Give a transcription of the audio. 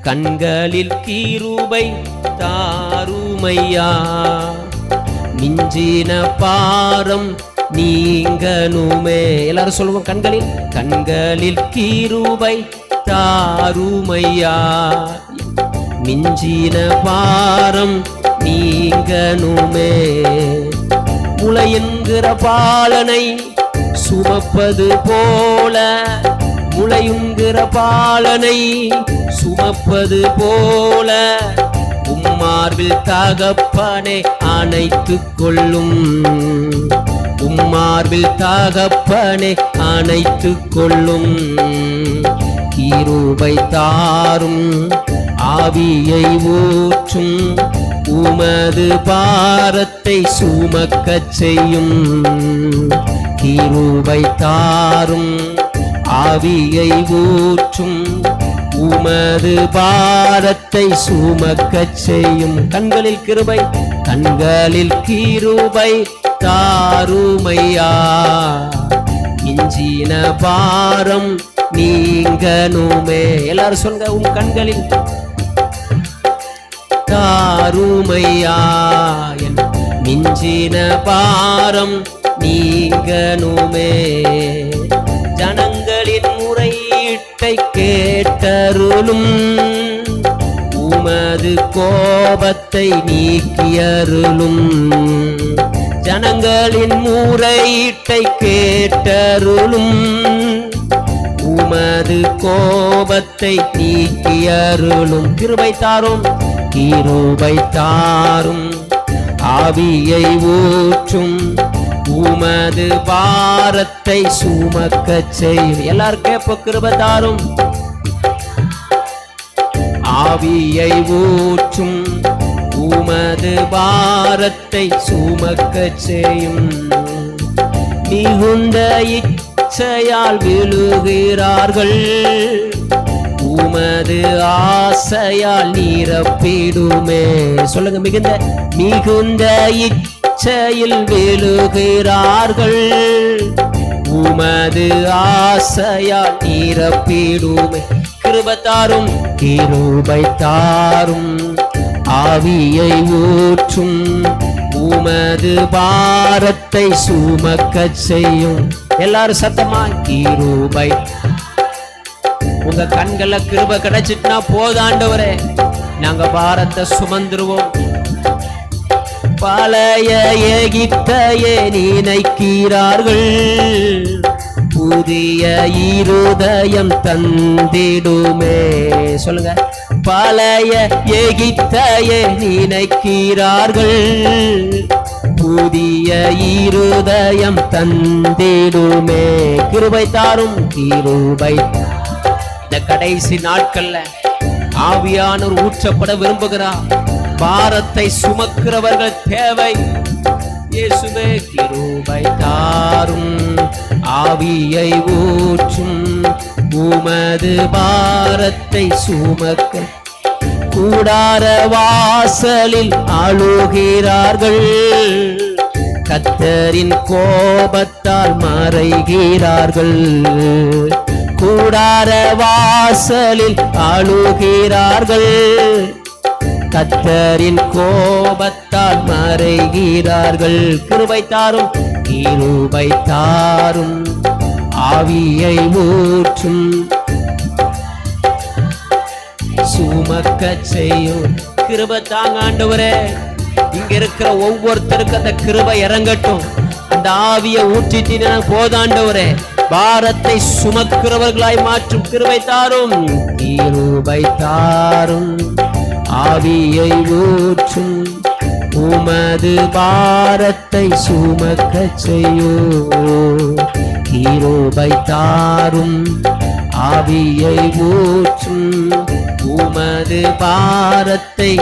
கண்களில் கிருபை தாருமையா. மிஞ்சின பாரம் நீங்கனுமே. எல்லாரும் சொல்லுவோம், கண்களில் கிருபை தாருமையா. மிஞ்சின பாரம் நீங்கனுமே. முளையுங்கிற பாலனை சுமப்பது போல, முளையுங்கிற பாலனை சுமப்பது போல, உம்மார்பில் தகப்பனை அணைத்துக் கொள்ளும். உம்மார்பில் தகப்பனை அணைத்துக் கொள்ளும். கிருபை தாரும் ஆவியை ஊற்றும், உமது பாரத்தை சுமக்கச் செய்யும். கிருபை தாரும் ஆவியை ஊற்றும், உமது பாரத்தை சுமக்கச் செய்யும். கண்களில் கிருபை தாருமையா. மிஞ்சின பாரம் நீங்கனுமே. எல்லாரும் சொல்லுங்க, உம் கண்களில் தாருமையா. மிஞ்சின பாரம் நீங்கனுமே. ஜனங்களின் முறையீட்டை கேட்டருளும், உமது கோபத்தை நீக்கியருளும். ஜனங்களின் முறையீட்டை கேட்டருளும், உமது கோபத்தை நீக்கியருளும். கிருபை தாரும் ஆவியை ஊற்றும், உமது பாரத்தை சுமக்கச் செய்யும். எல்லாரும் கேட்ப, கிருபை தாரும் ஆவியை ஊற்றும், உமது பாரத்தை சுமக்கச் செய்யும். மிகுந்த இச்சையால் விழுகிறார்கள், உமது ஆசையால் நிரப்பிடுமே. சொல்லுங்க, மிகுந்த இச்சையில் விழுகிறார்கள், உமது ஆசையால் நிரப்பிடுமே. கிருபை தாரும் ஆவியை ஊற்றும், உமது பாரத்தை சுமக்கச் செய்யும். எல்லாரும் சத்தமா, கிருபை. உங்க கண்கள கிருபை கிடைச்சிட்டுனா போதாண்டவரே, நாங்க பாரத்தை சுமந்துருவோம். பழைய எகிப்தையே நினைக்கிறார்கள், புதிய இருதயம் தந்திடுமே. சொல்லுங்க, பழைய எகிப்தையே நினைக்கிறார்கள், புதிய இருதயம் தந்திடுமே. கிருபை தாரும் இந்த கடைசி நாட்கள்ல ஆவியானவர் ஊற்றப்பட விரும்புகிறார். பாரத்தை சுமக்கிறவர்கள் தேவை. இயேசுவே, கிருபை தாரும் ஆவியை ஊற்றும், உமது பாரத்தை சுமக்க. கூடார வாசலில் அழுகிறார்கள், கர்த்தரின் கோபத்தால் மறைகிறார்கள். கூடார வாசலில் அழுகிறார்கள், கர்த்தரின் கோபத்தால் மறைகிறார்கள். கிருபை தாரும் ஆவியை ஊற்றும், சுமக்கச் செய்யும். கிருபை தாங்க ஆண்டவரே. இங்க இருக்கிற ஒவ்வொருத்தருக்கு அந்த கிருபை இறங்கட்டும். அந்த ஆவியை ஊற்றிட்டீங்கன்னா போதாண்டவரே, பாரத்தை சுமக்கிறவர்களாய் மாற்றும். கிருபை தாரும் ஆவியை ஊற்றும், உமது பாரத்தை சுமக்கச் செய்யும். கிருபை தாரும் ஆவியை ஊற்றும், உமது பாரத்தை